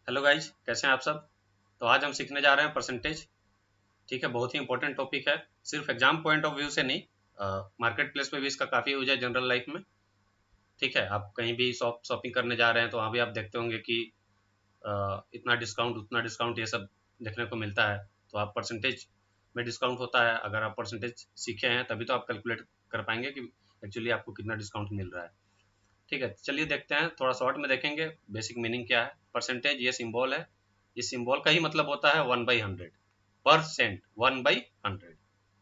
Hello guys, कैसे हैं आप सब। तो आज हम सीखने जा रहे हैं परसेंटेज। ठीक है, बहुत ही इंपॉर्टेंट टॉपिक है। सिर्फ एग्जाम पॉइंट ऑफ व्यू से नहीं, मार्केट प्लेस पे भी इसका काफ़ी यूज है जनरल लाइफ में। ठीक है, आप कहीं भी शॉपिंग करने जा रहे हैं तो वहाँ भी आप देखते होंगे कि इतना डिस्काउंट उतना डिस्काउंट ये सब देखने को मिलता है। तो आप परसेंटेज में डिस्काउंट होता है, अगर आप परसेंटेज सीखे हैं तभी तो आप कैलकुलेट कर पाएंगे कि एक्चुअली आपको कितना डिस्काउंट मिल रहा है। ठीक है, चलिए देखते हैं, थोड़ा शॉर्ट में देखेंगे बेसिक मीनिंग क्या है। परसेंटेज ये सिंबल है, इस सिंबल का ही मतलब होता है 1/100, परसेंट 1/100।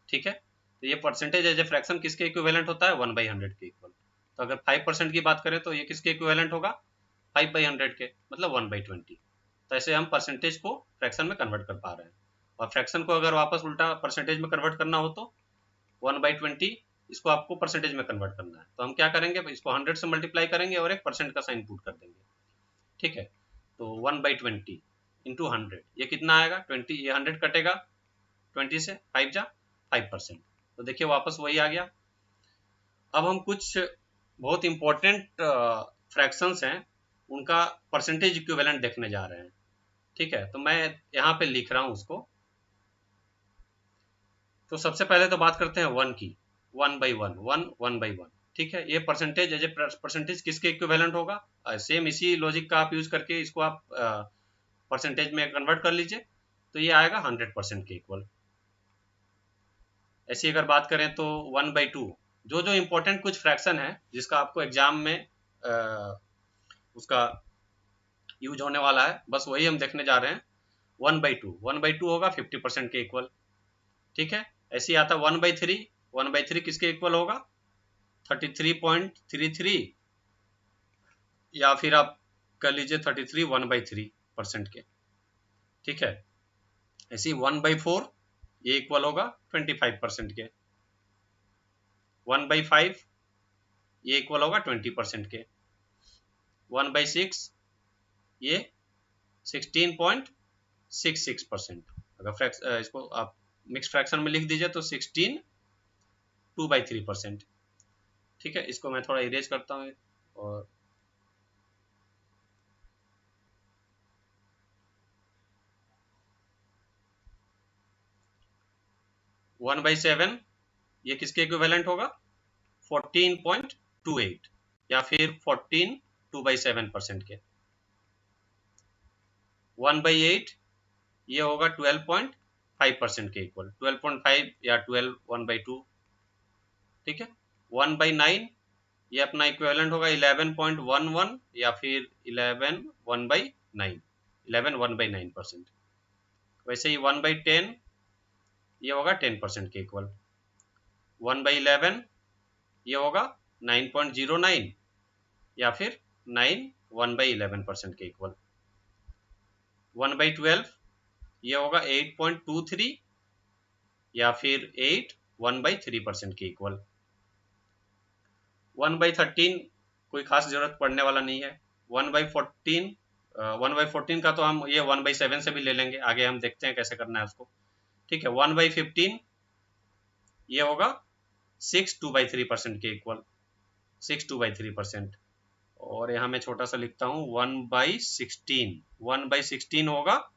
ठीक है, तो ये परसेंटेज एज ए फ्रैक्शन किसके इक्विवेलेंट होता है, 1/100 के इक्वल। तो अगर 5% की बात करें तो ये किसके इक्विवेलेंट होगा, 5/100 के, मतलब 1/20। तो ऐसे हम परसेंटेज को फ्रैक्शन में कन्वर्ट कर पा रहे हैं। और फ्रैक्शन को अगर वापस उल्टा परसेंटेज में कन्वर्ट करना हो तो 1/20 इसको आपको परसेंटेज में कन्वर्ट करना है। तो हम क्या करेंगे, इसको 100 से मल्टीप्लाई करेंगे और एक परसेंट का साइन पुट कर देंगे। ठीक है, तो 1/20 इंटू 100, ये कितना आएगा 20, ये 100 कटेगा 20 से, 5 जा 5%। तो देखिए वापस वही आ गया। अब हम कुछ बहुत इंपॉर्टेंट फ्रैक्शंस हैं, उनका परसेंटेज इक्विवेलेंट देखने जा रहे हैं। ठीक है, तो मैं यहाँ पे लिख रहा हूँ उसको। तो सबसे पहले तो बात करते हैं वन की। 1/1, 1/1। ठीक है, ये परसेंटेज एज ए परसेंटेज किसके इक्विवेलेंट होगा। सेम इसी लॉजिक का आप यूज करके इसको आप परसेंटेज में कन्वर्ट कर लीजिए, तो ये आएगा 100% के इक्वल। ऐसी अगर बात करें तो 1/2, जो जो इम्पोर्टेंट कुछ फ्रैक्शन है जिसका आपको एग्जाम में उसका यूज होने वाला है, बस वही हम देखने जा रहे हैं। 1/2 होगा 50% के इक्वल। ठीक है, ऐसे ही आता 1/3। 1/3 किसके इक्वल होगा, 33.33, या फिर आप कर लीजिए 33 1/3% के। ठीक है, ऐसे ही 1/4 ये इक्वल होगा 25% के। 1/5 ये इक्वल होगा 20% के। 1/6 ये 16.66%। अगर इसको आप मिक्स फ्रैक्शन में लिख दीजिए तो 16 2/3%। ठीक है, इसको मैं थोड़ा इरेज करता हूँ। और 1/7 ये किसके इक्विवेलेंट होगा, 14.28, या फिर 14 2/7% के। 1/8 ये होगा 12.5% के इक्वल, 12.5 या 12 1/2। ठीक है, 1/9 ये अपना इक्विवेलेंट होगा 11.11, या फिर 11 1/9, 11 1/9%। वैसे ही 1/10 ये होगा 10% के इक्वल। 1/11 ये होगा 9.09, या फिर 9 1/11% के इक्वल। 1/12 ये होगा 8.23, या फिर 8 1/3% के इक्वल। 1/13 कोई खास जरूरत पड़ने वाला नहीं है। 1/14 1/14 का तो हम ये 1/7 से भी ले लेंगे, आगे हम देखते हैं कैसे करना है उसको। ठीक है, 1/15 ये होगा 6 2/3% के इक्वल, 6 2/3%। और यहाँ मैं छोटा सा लिखता हूँ 1/16, 1/16 होगा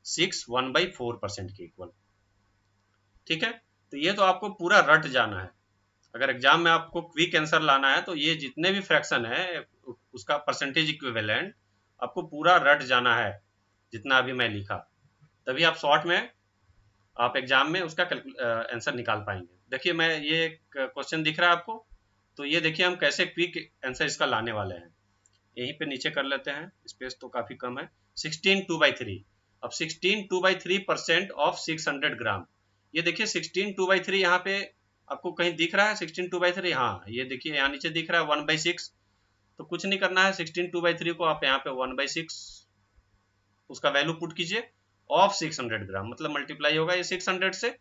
6 1/4% के इक्वल। ठीक है, तो ये तो आपको पूरा रट जाना है। अगर एग्जाम में आपको क्विक आंसर लाना है तो ये जितने भी फ्रैक्शन है उसका परसेंटेज इक्विवेलेंट आपको पूरा रट जाना है, जितना अभी मैं लिखा। तभी आप शॉर्ट में आप एग्जाम में उसका आंसर निकाल पाएंगे। देखिए, मैं ये क्वेश्चन दिख रहा है आपको, तो ये देखिए हम कैसे क्विक आंसर इसका लाने वाले हैं। यहीं पे नीचे कर लेते हैं, स्पेस तो काफी कम है। 16 2/3, अब 16 2/3% ऑफ 600 ग्राम। ये देखिए 16 2/3 यहाँ पे आपको कहीं दिख रहा है 16 2/3, हाँ ये देखिए यहाँ नीचे दिख रहा है 1/6। तो कुछ नहीं करना है, 16 2/3 को आप यहाँ पे 1/6 उसका वैल्यू पुट कीजिए, ऑफ 600 ग्राम, मतलब मल्टीप्लाई होगा ये 600 से,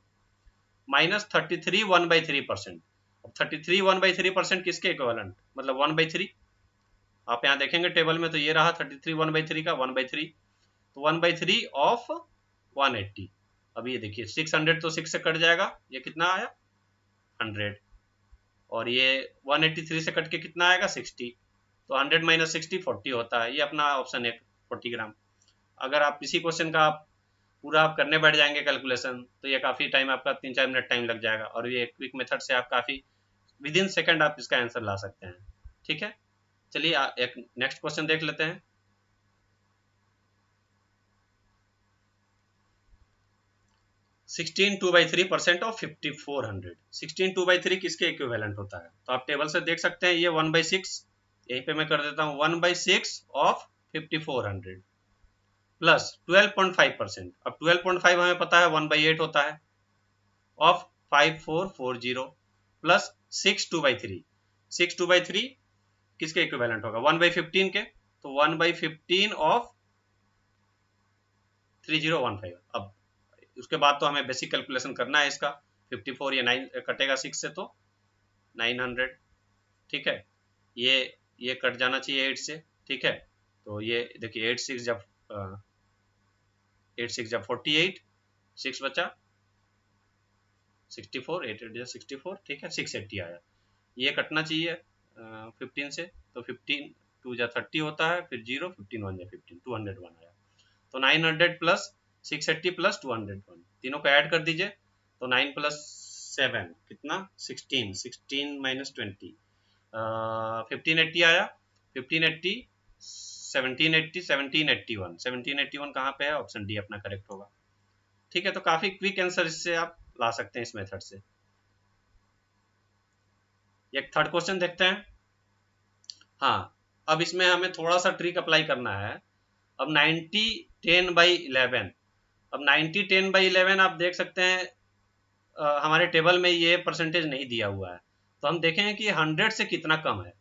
माइनस 33 1/3%। अब 33 1/3% किसके इक्विवेलेंट, मतलब 1/3। आप यहाँ देखेंगे टेबल में तो ये रहा 33 1/3 का 1/3, तो 1/3 ऑफ 180। अब ये देखिए 600 तो 6 से कट जाएगा, ये कितना आया 100, और ये 183 से कट के कितना आएगा 60। तो 100 - 60 40 होता है, ये अपना ऑप्शन है 40 ग्राम। अगर आप इसी क्वेश्चन का आप पूरा आप करने बैठ जाएंगे कैलकुलेशन, तो ये काफ़ी टाइम आपका 3-4 मिनट टाइम लग जाएगा, और ये क्विक मेथड से आप काफ़ी विद इन सेकेंड आप इसका आंसर ला सकते हैं। ठीक है, चलिए एक नेक्स्ट क्वेश्चन देख लेते हैं। 16 2/3% ऑफ 5400। 16 2/3 किसके इक्विवेलेंट होता है? तो आप टेबल से देख सकते हैं, ये 1/6, यहीं पे मैं कर देता हूँ 1/6 ऑफ 5400 प्लस 12.5%। अब 12.5 हमें पता है 1/8 होता है, ऑफ 5440 प्लस 6 2/3। 6 2/3 किसके इक्विवेलेंट होगा? 1/15 के, तो 1/15 ऑफ 3015। अब उसके बाद तो हमें बेसिक कैलकुलेशन करना है इसका। 54 ये 9 कटेगा 6 से, तो 900। ठीक है, ये कट जाना चाहिए 8 से। ठीक है, तो ये देखिए 8 6 जब 48, 6 बचा 64, 8 8 64। ठीक है, 680 आया। ये कटना चाहिए 15 से, तो 15 2 जा 30 होता है, फिर 0 15 1 जा 15, 201 आया। तो 900 प्लस 680 प्लस 201, तीनों को ऐड कर दीजिए, तो 9 प्लस 7 कितना? 16, 16 माइनस 20, 1580 आया। 1580 1780 1781, 1781 कहाँ पे है? ऑप्शन डी अपना करेक्ट होगा। ठीक है, तो काफी क्विक आंसर इससे आप ला सकते हैं इस मेथड से। एक थर्ड क्वेश्चन देखते हैं। हाँ, अब इसमें हमें थोड़ा सा ट्रिक अप्लाई करना है। अब 90 10/11, अब 90 10/11 आप देख सकते हैं हमारे टेबल में ये परसेंटेज नहीं दिया हुआ है, तो हम देखेंगे कि 100 से कितना कम है।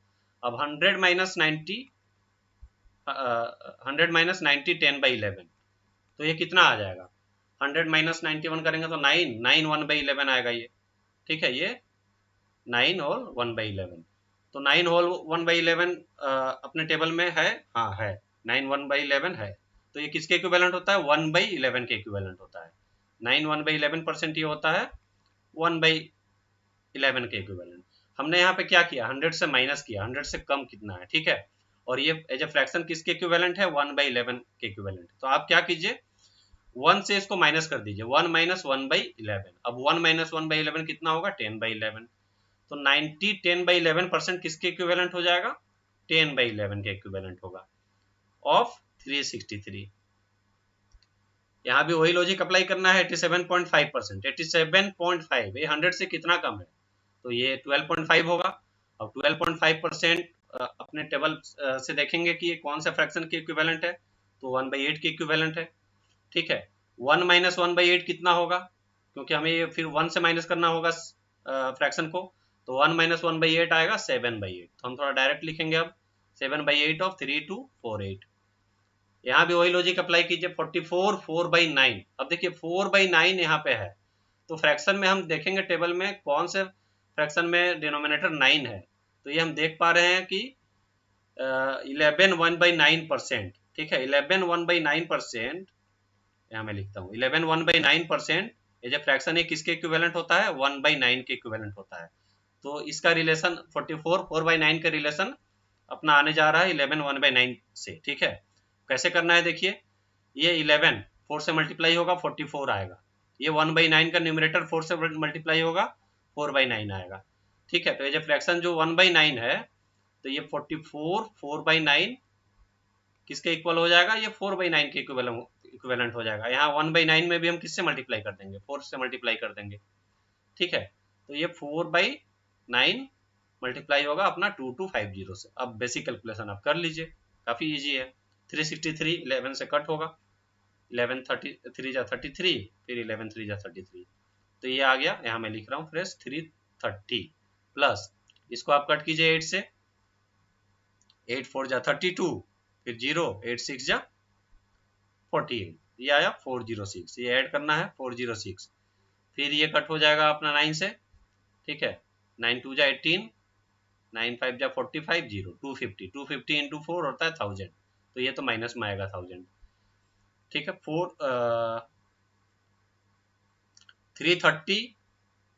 अब 100 माइनस 90, 100 माइनस 90 10/11, तो ये कितना आ जाएगा? 100 माइनस 91 करेंगे तो 9 9 1/11 आएगा ये। ठीक है, ये 9 और 1/11, तो 9 होल 1/11 अपने टेबल में है। हाँ है, 9 1/11 है, तो ये किसके इक्विवेलेंट होता है? 1/11 के इक्विवेलेंट होता है। 9 1/11% ये होता है 1/11 के इक्विवेलेंट। हमने यहाँ पे क्या किया? 100 से माइनस किया, 100 से कम कितना है। ठीक है, और ये एज ए फ्रैक्शन किसके इक्विवेलेंट है? 1/11 के इक्विवेलेंट। तो आप क्या कीजिए, 1 से इसको माइनस कर दीजिए, 1 माइनस 1/11। अब 1 माइनस 1/11 कितना होगा? 10/11। तो 90 10/11% किसके इक्विवेलेंट हो जाएगा? 10/11 के इक्विवेलेंट होगा, ऑफ 363। यहाँ भी वही लॉजिक अप्लाई करना है। 87.5%, 87.5, ये 100 से कितना कम है? तो ये 12.5 होगा। अब 12.5% अपने टेबल से देखेंगे कि ये कौन सा फ्रैक्शन के इक्विवेलेंट है, तो 1/8 के इक्विवेलेंट है। ठीक है, 1 माइनस 1/8 कितना होगा? क्योंकि हमें ये फिर 1 से माइनस करना होगा फ्रैक्शन को, तो 1 माइनस 1/8 आएगा 7/8। तो हम थोड़ा डायरेक्ट लिखेंगे अब, 7/8 ऑफ 3248। यहाँ भी वही लॉजिक अप्लाई कीजिए। 44 4/9, अब देखिए 4/9 यहाँ पे है, तो फ्रैक्शन में हम देखेंगे टेबल में कौन से फ्रैक्शन में डिनोमिनेटर 9 है, तो ये हम देख पा रहे हैं कि 11 1/9%। ठीक है, 11 1/9%, यहाँ मैं लिखता हूँ 11 1/9%, ये जो फ्रैक्शन है किसके इक्विवेलेंट होता है? 1/9 के इक्विवेलेंट होता है। तो इसका रिलेशन 44 4/9 का रिलेशन अपना आने जा रहा है 11 1/9 से। ठीक है, कैसे करना है देखिए, ये 11 4 से मल्टीप्लाई होगा 44 आएगा, ये 1/9 का न्यूमरेटर 4 से मल्टीप्लाई होगा 4/9 आएगा। ठीक है, तो ये जो फ्रैक्शन जो 1/9 है, तो ये 44 4/9 किसके इक्वल हो जाएगा? ये 4/9 के इक्विवेलेंट हो जाएगा। यहाँ 1/9 में भी हम किससे मल्टीप्लाई कर देंगे? 4 से मल्टीप्लाई कर देंगे। ठीक है, तो ये 4/9 मल्टीप्लाई होगा अपना 2250 से। अब बेसिक कैलकुलेशन आप कर लीजिए, काफी इजी है। 363 11 से कट होगा, 11 3 जा 33, फिर 11 3 जा 33, तो ये आ गया। यहाँ मैं लिख रहा हूँ फ्रेश 330 प्लस इसको आप कट कीजिए 8 से, 8 4 जा 32, फिर 0 8 6 जा 48, ये आया 406। ये ऐड करना है 406, फिर ये कट हो जाएगा अपना 9 से। ठीक है, 9 2 जा 18, 9 5 जा 45, 0 250, 250 इंटू 4 होता है 1000, तो ये तो माइनस में आएगा 1000। ठीक है, 330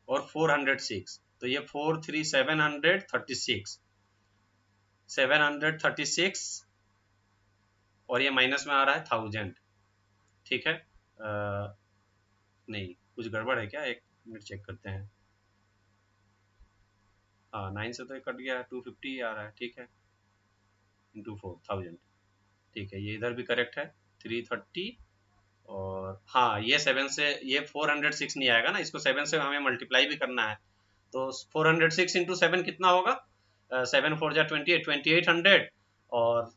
और 406, तो ये 4 3 736, 736 और ये माइनस में आ रहा है 1000। ठीक है। नहीं, कुछ गड़बड़ है क्या, एक मिनट चेक करते हैं। हाँ, 9 से तो ये कट गया, 250 आ रहा है, ठीक है, इंटू 4000, ठीक है, ये इधर भी करेक्ट है, 330। और हाँ, ये 7 से, ये 406 नहीं आएगा ना, इसको 7 से हमें मल्टीप्लाई भी करना है, तो 406 इंटू 7 कितना होगा, 7 4 जा 28, 2800, और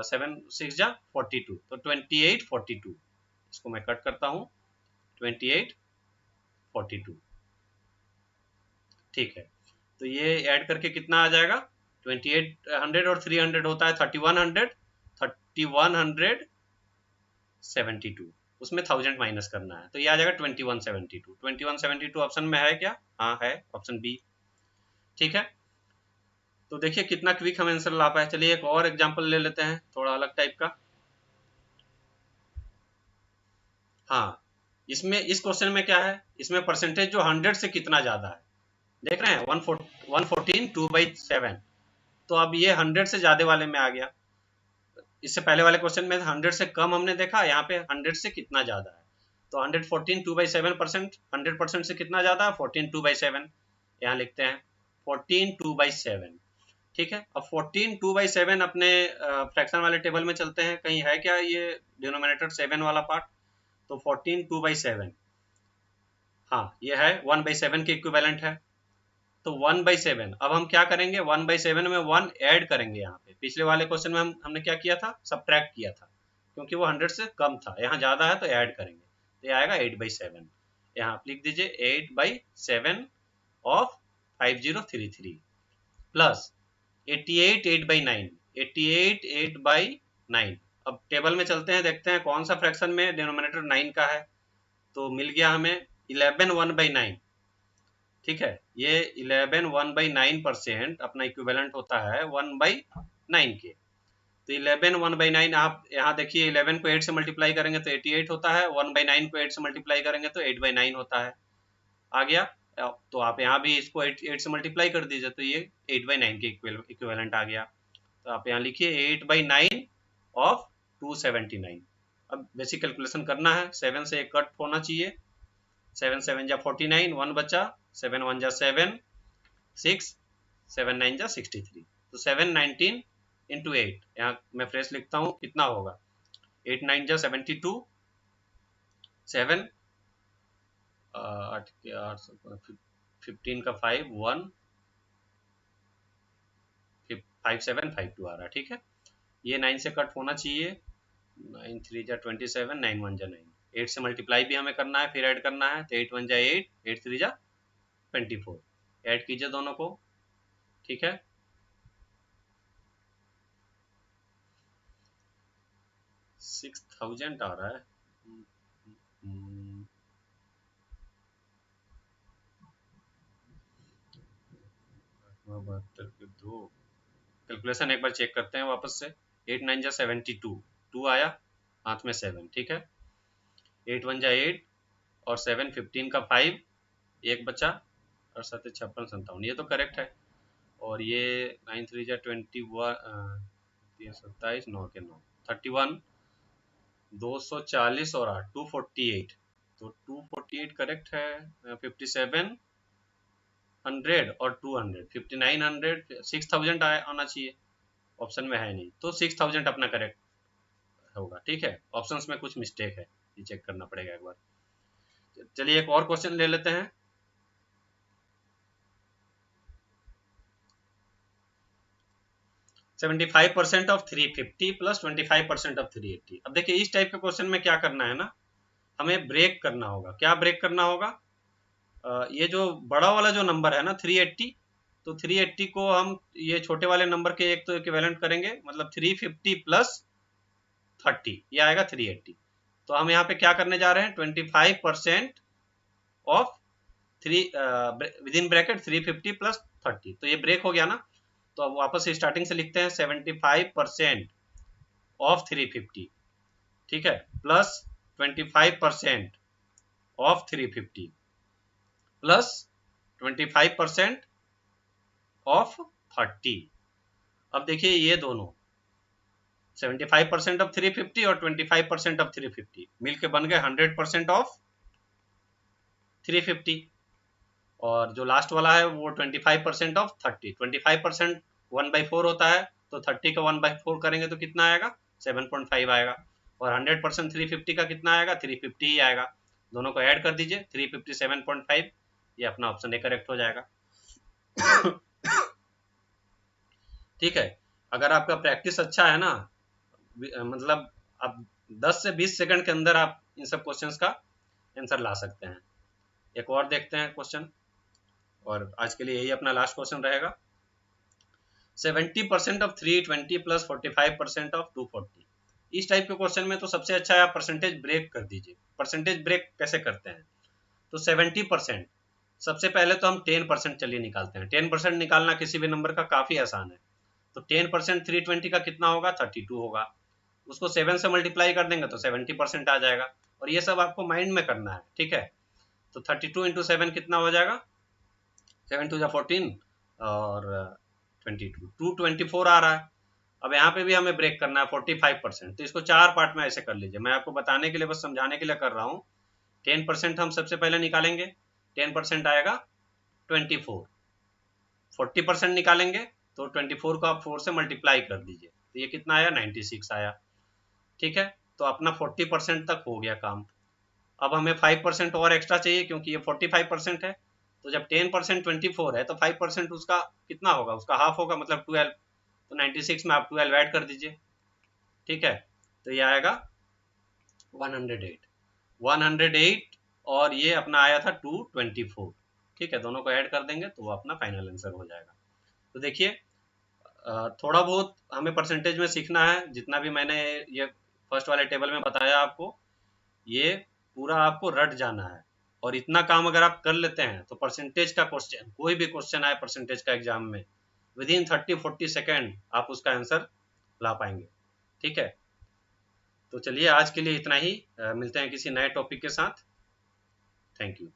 7 6 जा 42, तो 2842, इसको मैं कट करता हूँ, 2842, ठीक है। तो ये ऐड करके कितना आ जाएगा, 2800 और 300 होता है 3100, 3172, उसमें 1000 माइनस करना है, तो ये आ जाएगा 2172। 2172 ऑप्शन में है क्या, हाँ है, ऑप्शन बी, ठीक है। तो देखिए कितना क्विक हम आंसर ला पाए। चलिए एक और एग्जांपल ले लेते हैं, थोड़ा अलग टाइप का। हाँ, इसमें इस क्वेश्चन में क्या है, इसमें परसेंटेज जो 100 से कितना ज्यादा है, देख रहे हैं, 114 2/7, तो अब ये 100 से ज्यादा वाले में आ गया। इससे पहले वाले क्वेश्चन में 100 से कम हमने देखा, यहाँ पे 100 से कितना ज्यादा है, तो 114 2/7%, 100% से कितना ज्यादा है, 14 2/7, यहाँ लिखते हैं 14 2/7, ठीक है। अब 14 2/7 अपने फ्रैक्शन वाले टेबल में चलते हैं, कहीं है क्या ये डिनोमिनेटर 7 वाला पार्ट, तो 14 2/7, हाँ ये है 1/7 के इक्विवेलेंट है, तो 1/7, अब हम क्या करेंगे, 1/7 में 1 ऐड करेंगे, यहाँ पे पिछले वाले क्वेश्चन में हमने क्या किया था, सब्ट्रैक्ट किया था, क्योंकि वो 100 से कम था, यहाँ ज्यादा है तो ऐड करेंगे, तो ये आएगा 8/7, यहाँ आप लिख दीजिए 8/7 ऑफ 5033 प्लस 88 8/9, 88 8/9। अब टेबल में चलते हैं, देखते हैं कौन सा फ्रैक्शन में डिनोमिनेटर 9 का है, तो मिल गया हमें 11 1/9, ठीक है, ये 11 1/9% अपना इक्विवेलेंट होता है 1/9 के, तो 11 1/9, आप यहाँ देखिए 11 को 8 से मल्टीप्लाई करेंगे तो 88 होता है, 1/9 को 8 से मल्टीप्लाई करेंगे तो 8/9 होता है, आ गया। तो आप यहाँ भी इसको 8 से मल्टीप्लाई कर दीजिए, तो ये 8/9 के इक्विवेलेंट आ गया, तो आप यहाँ लिखिए 8/9 ऑफ 279। अब बेसिक कैलकुलेशन करना है, 7 से एक कट होना चाहिए, 7 7 जा 49, 1 बचा, 7 1 जा 7, 6 7 9 जा 63, तो 719 इंटू 8, यहाँ मैं फ्रेश लिखता हूँ, कितना होगा, 8 9 जा 72, 7 8 के 8 15 का 5 1 5752 आ रहा है, ठीक है। ये 9 से कट होना चाहिए, 9 3 जा 27, 9 1 जा 9, 8 से मल्टीप्लाई भी हमें करना है, फिर ऐड करना है, तो 8 1 जा 8, 8 3 जा 24, ऐड कीजिए दोनों को, ठीक है। 6000 आ रहा है, 72 के 2, कैलकुलेशन एक बार चेक करते हैं वापस से, 8 9 जा 72, 2 आया हाथ में 7, ठीक है, 8 1 जा 8 और 7 15 का 5, एक बचा, और 7 56 57, ये तो करेक्ट है। और ये 9 3 जा 21, 27 9 के 9 31, 240 और 8 248, तो 248 करेक्ट है, 5700 और 200 5900, 6000 आना चाहिए, ऑप्शन में है नहीं, तो 6000 अपना करेक्ट होगा, ठीक है। ऑप्शंस में कुछ मिस्टेक है, ये चेक करना पड़ेगा एक बार। चलिए एक और क्वेश्चन ले लेते हैं। 75% ऑफ 350 प्लस 25% ऑफ 380। अब देखिए इस टाइप के क्वेश्चन में क्या करना है ना, हमें ब्रेक करना होगा, क्या ब्रेक करना होगा, ये जो बड़ा वाला जो नंबर है ना 380, तो 380 को हम ये छोटे वाले नंबर के एक तो इक्विवेलेंट करेंगे, मतलब 350 प्लस 30, ये आएगा 380। तो हम यहाँ पे क्या करने जा रहे हैं, 25% of 3 with in bracket 350 plus 30, तो ये ब्रेक हो गया ना, तो अब वापस से स्टार्टिंग से लिखते हैं 75% ऑफ 350, ठीक है, प्लस 25% ऑफ 350 प्लस 25% ऑफ 30। अब देखिए ये दोनों 75% ऑफ 350 और 25% ऑफ 350 मिलके बन गए 100% ऑफ 350। और जो लास्ट वाला है वो 25% ऑफ 30। 25% 1/4 होता है, तो 30 का 1/4 करेंगे तो कितना आएगा? 7.5 आएगा। और 100% 350 का कितना आएगा? 350 ही आएगा। दोनों को ऐड कर दीजिए, 350 7.5, ये अपना ऑप्शन ए करेक्ट हो जाएगा। ठीक है, अगर आपका प्रैक्टिस अच्छा है ना, मतलब आप 10 से 20 सेकंड के अंदर आप इन सब क्वेश्चंस का आंसर ला सकते हैं। एक और देखते हैं क्वेश्चन, और आज के लिए यही अपना लास्ट क्वेश्चन रहेगा। 70% ऑफ 320 प्लस 45% ऑफ 240। इस टाइप के क्वेश्चन में तो सबसे अच्छा है आप परसेंटेज ब्रेक कर दीजिए। परसेंटेज ब्रेक कैसे करते हैं? तो 70%, सबसे पहले तो हम 10% चलिए निकालते हैं। 10% निकालना किसी भी नंबर का काफी आसान है। तो 10% 320 का कितना होगा? 32 होगा। उसको 7 से मल्टीप्लाई कर देंगे तो 70% आ जाएगा। और ये सब आपको माइंड में करना है, ठीक है। तो 32 इंटू 7 कितना हो जाएगा? 7 टू 14 और 22, 224 आ रहा है। अब यहाँ पे भी हमें ब्रेक करना है 45%। तो इसको 4 पार्ट में ऐसे कर लीजिए। मैं आपको बताने के लिए, बस समझाने के लिए कर रहा हूँ। 10% हम सबसे पहले निकालेंगे, 10% आएगा 24। 40% निकालेंगे तो 24 को आप 4 से मल्टीप्लाई कर दीजिए, तो ये कितना आया? 96 आया। ठीक है, तो अपना 40% तक हो गया काम। अब हमें 5% और एक्स्ट्रा चाहिए, क्योंकि ये 45% है। तो जब 10% 24 है तो 5% उसका कितना होगा? उसका हाफ होगा, मतलब 12। तो 96 में आप 12 ऐड कर दीजिए। ठीक है, तो ये आएगा 108। 108 और ये अपना आया था 224। ठीक है, दोनों को ऐड कर देंगे तो वो अपना फाइनल आंसर हो जाएगा। तो देखिए, थोड़ा बहुत हमें परसेंटेज में सीखना है। जितना भी मैंने ये फर्स्ट वाले टेबल में बताया आपको, ये पूरा आपको रट जाना है। और इतना काम अगर आप कर लेते हैं तो परसेंटेज का क्वेश्चन, कोई भी क्वेश्चन आए परसेंटेज का एग्जाम में, विद इन 30-40 सेकेंड आप उसका आंसर ला पाएंगे। ठीक है, तो चलिए आज के लिए इतना ही। मिलते हैं किसी नए टॉपिक के साथ। Thank you.